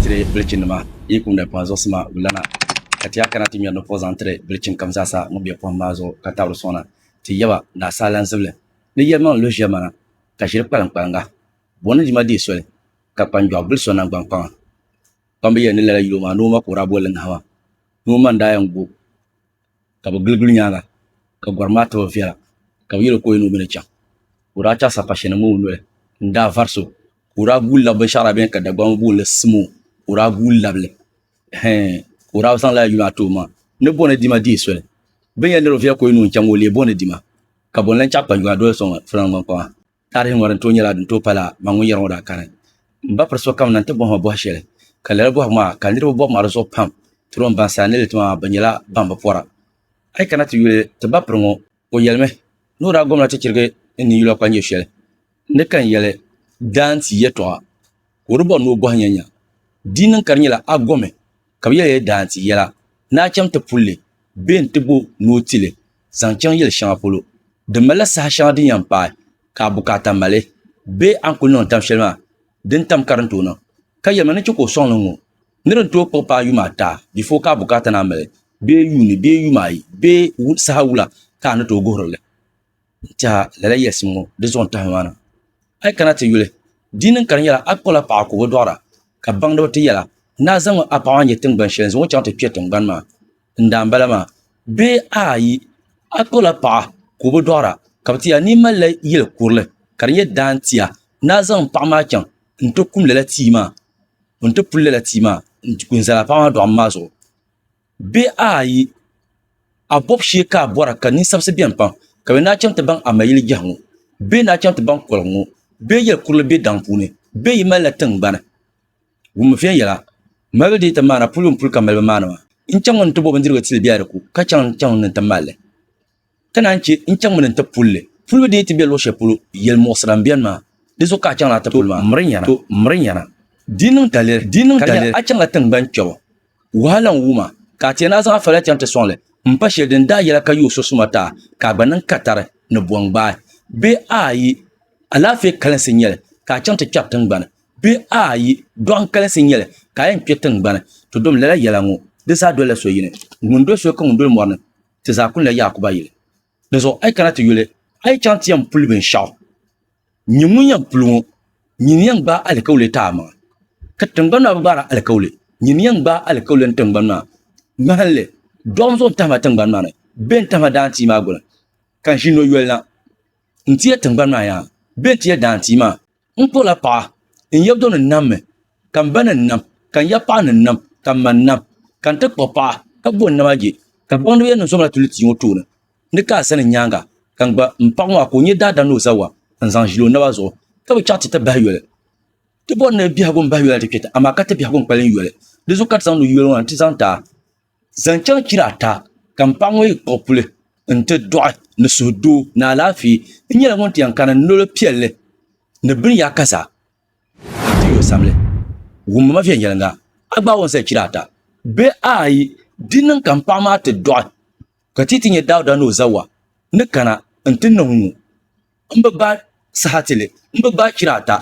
tire bilichin ma ikum da panzo sma ulana katia kana timya no pozantre bilichin kamza sa mo bia pambazo katawro sona ti yaba na salan zible ni yema lo jemana ka shir kpanga bona di ma di sole ka panjo bil sona gbangpa pambe ye ni la yuma no ma kura bolen hawa no man da yango ka gulgul nyanga ka gorma to fiala ka yelo ko no bene cha ura cha sa pashene mo no nda varso ura gulla be shara ben ka da gbam bul smu ura gulla ble ura san la yuma to ma ne bona di ma di sole ben ye no fia ko no chango le bona di ma ka bon lan cha panjo do so fran gbangpa tare ngoran to nyala dun to pala mangu yero da kan ba perso kam nan te bon bo shele kala bo ma kan dir bo ma so pam tron ban sanel to ma banyala bamba pora ay kana ti yule te ba prongo o yelme no ra gomna te kirge ni yulo kwanye shele ne kan yele danti yeto urbo no bo hanyanya dinin karnyela agome kam yele danti yela na cham te pulle ben te bo no tile zanchan yel shapolo de mala sa shadi yampa ka bukata male be ankul non tam shelma den tam karanto no ka yelma ne ko sonlo ngo niran to pa yuma ta before ka bukata na male be yuni be yumai be sahawula ka na to gorole ta lala yesimo de zon ta wana ay kana te yule dinin kan yala akola pa ko dora ka bangdo te yala na zan apa wanye tin ban shen zo chante pietin ban ma ndambala ma be ayi akola pa ko dora ka ti ya ni mala yel kurle kan ye dantia na zan pa ma chan nto kum lala tima nto pulle la tima kun zala pa ma do amma so be ayi abob sheka bora ka ni sabse bien pan ka na cham te ban amayil jahu be na cham te ban kolngo be yel kurle be dampune be yimala tan bana wum fe yala mabdi ta mana pulum pul kamal mana in cham on to bo bandirgo til biare ku ka cham nan ta malle tananci in cham nan ta pulle fulbe de ti be lo shepulu yel mosram bien ma de zo ka cham la ta pulma mrinyana dinun taler a cham la tan ban chowo wahalan wuma ka tena za fala cham te sonle mpa shedin da yala ka yuso sumata ka banan katare no buangba be ayi alafe kalan sinyele ka cham te chaptan bana be ayi don kalan sinyele ka yan petan bana to dom la yala ngo de sa dole so yine ngundo so ko ngundo morne te za kun la yakuba yile de so ay kana te yule ay cham ti am pulben shaw nyimunya pulwo nyinyang ba alkawle tama ka tangana bara alkawle nyinyang ba alkawle tangana mahalle dom so tama tangban mana ben tama danti ma gola kan shino yelna ntie tangban ma ya ben tie danti ma npola pa in yabdo namme kan bana nam kan ya pa nam kan man nam kan te popa ka bon na maji kan bon be no so la tuliti ngoto na ne ka san nyanga kan ba mpangwa ko nyi dada no zawa kan san jilo na bazo ka be chati te ba yele te bon ne bi hago ba yele te keta amaka te bi hago kwalen yele de zo kat san no yele wan ti san ta zanchan kirata kampangwe kopule nte doa ne sudu na lafi nyela ngonti yankana nolo pielle ne bin yakasa tiyo samle wumma fi nyelanga agba won se kirata be ai dinin kampama te doa katiti nye dawda no zawa ne kana nte no hu mba ba sahatile mba ba kirata